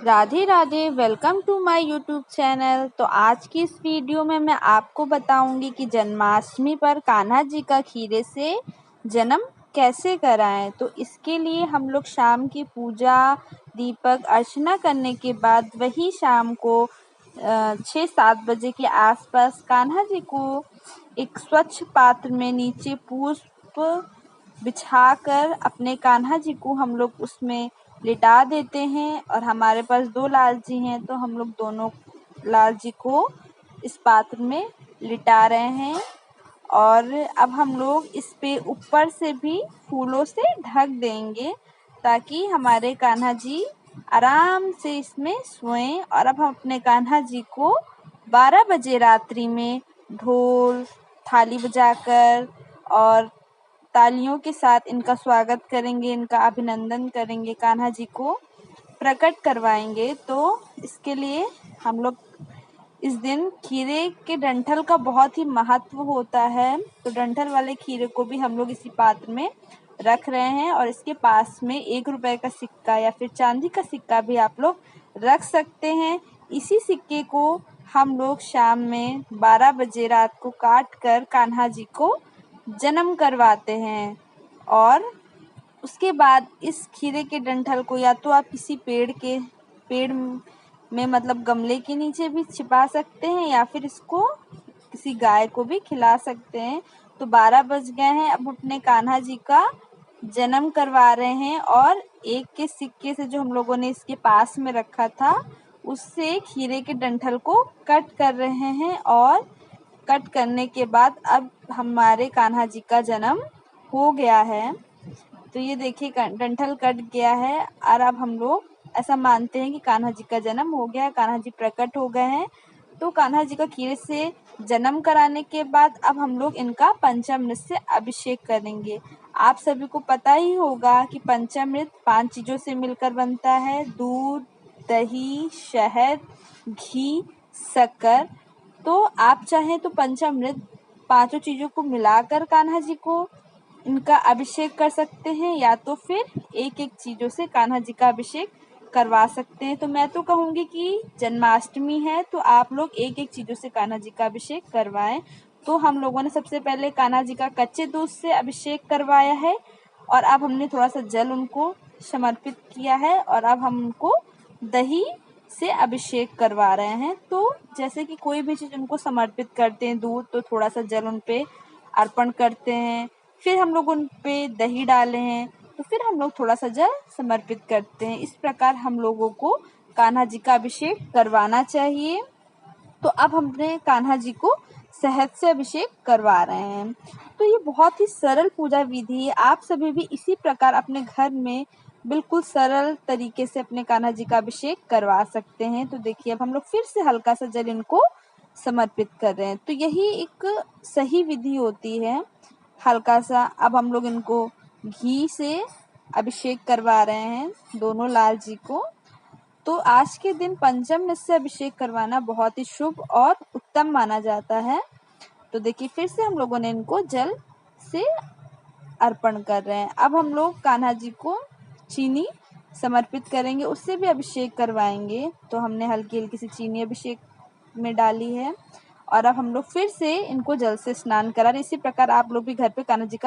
Radhe Radhe. Welcome to my YouTube channel. तो आज की इस वीडियो में मैं आपको बताऊंगी कि जन्माष्टमी पर कान्हा जी का खीरे से जन्म कैसे कराएं। तो इसके लिए हम लोग शाम की पूजा दीपक अर्चना करने के बाद वही शाम को 6-7 बजे के आसपास कान्हा जी को एक स्वच्छ पात्र में नीचे पुष्प बिछाकर अपने कान्हा जी को हम लोग उसमें लिटा देते हैं। और हमारे पास 2 लाल जी हैं, तो हम लोग दोनों लाल जी को इस पात्र में लिटा रहे हैं। और अब हम लोग इस पे ऊपर से भी फूलों से ढक देंगे ताकि हमारे कान्हा जी आराम से इसमें सोएं। और अब हम अपने कान्हा जी को 12 बजे रात्रि में ढोल थाली बजाकर और तालियों के साथ इनका स्वागत करेंगे, इनका अभिनंदन करेंगे, कान्हा जी को प्रकट करवाएंगे। तो इसके लिए हम लोग इस दिन खीरे के डंठल का बहुत ही महत्व होता है। तो डंठल वाले खीरे को भी हम लोग इसी पात्र में रख रहे हैं। और इसके पास में 1 रुपए का सिक्का या फिर चांदी का सिक्का भी आप लोग रख सकते हैं। इसी सिक्के को हम लोग शाम में 12 बजे रात को काट कर कान्हा जी को जन्म करवाते हैं। और उसके बाद इस खीरे के डंठल को या तो आप किसी पेड़ में मतलब गमले के नीचे भी छिपा सकते हैं या फिर इसको किसी गाय को भी खिला सकते हैं। तो 12 बज गए हैं, अब अपने कान्हा जी का जन्म करवा रहे हैं। और एक के सिक्के से जो हम लोगों ने इसके पास में रखा था उससे खीरे के डंठल को कट कर रहे हैं। और कट करने के बाद अब हमारे कान्हा जी का जन्म हो गया है। तो ये देखिए डंठल कट गया है और अब हम लोग ऐसा मानते हैं कि कान्हा जी का जन्म हो गया है, कान्हा जी प्रकट हो गए हैं। तो कान्हा जी का खीरे से जन्म कराने के बाद अब हम लोग इनका पंचामृत से अभिषेक करेंगे। आप सभी को पता ही होगा कि पंचामृत 5 चीजों से मिलकर बनता है: दूध, दही, शहद, घी, शक्कर। तो आप चाहें तो पंचामृत 5 चीजों को मिलाकर कान्हा जी को इनका अभिषेक कर सकते हैं या तो फिर एक चीजों से कान्हा जी का अभिषेक करवा सकते हैं। तो मैं तो कहूंगी कि जन्माष्टमी है तो आप लोग एक चीजों से कान्हा जी का अभिषेक करवाएं। तो हम लोगों ने सबसे पहले कान्हा जी का कच्चे दूध से अभिषेक करवाया है और अब हमने थोड़ा सा जल उनको समर्पित किया है और अब हम उनको दही से अभिषेक करवा रहे हैं। तो जैसे कि कोई भी चीज उनको समर्पित करते हैं, दूध, तो थोड़ा सा जल उन पे अर्पण करते हैं, फिर हम लोग उन पे दही डाले हैं तो फिर हम लोग थोड़ा सा जल समर्पित करते हैं। इस प्रकार हम लोगों को कान्हा जी का अभिषेक करवाना चाहिए। तो अब हमने कान्हा जी को शहद से अभिषेक करवा रहे हैं। तो ये बहुत ही सरल पूजा विधि है। आप सभी भी इसी प्रकार अपने घर में बिल्कुल सरल तरीके से अपने कान्हा जी का अभिषेक करवा सकते हैं। तो देखिए अब हम लोग फिर से हल्का सा जल इनको समर्पित कर रहे हैं। तो यही एक सही विधि होती है। हल्का सा अब हम लोग इनको घी से अभिषेक करवा रहे हैं दोनों लाल जी को। तो आज के दिन पंचामृत से अभिषेक करवाना बहुत ही शुभ और उत्तम माना जाता है। तो देखिए फिर से हम लोगों ने इनको जल से अर्पण कर रहे हैं। अब हम लोग कान्हा जी को चीनी समर्पित करेंगे, उससे भी अभिषेक करवाएंगे। तो हमने हल्की हल्की सी चीनी अभिषेक में डाली है और अब हम लोग फिर से इनको जल से स्नान करा रहे। इसी प्रकार आप लोग भी घर पे कान्हा जी का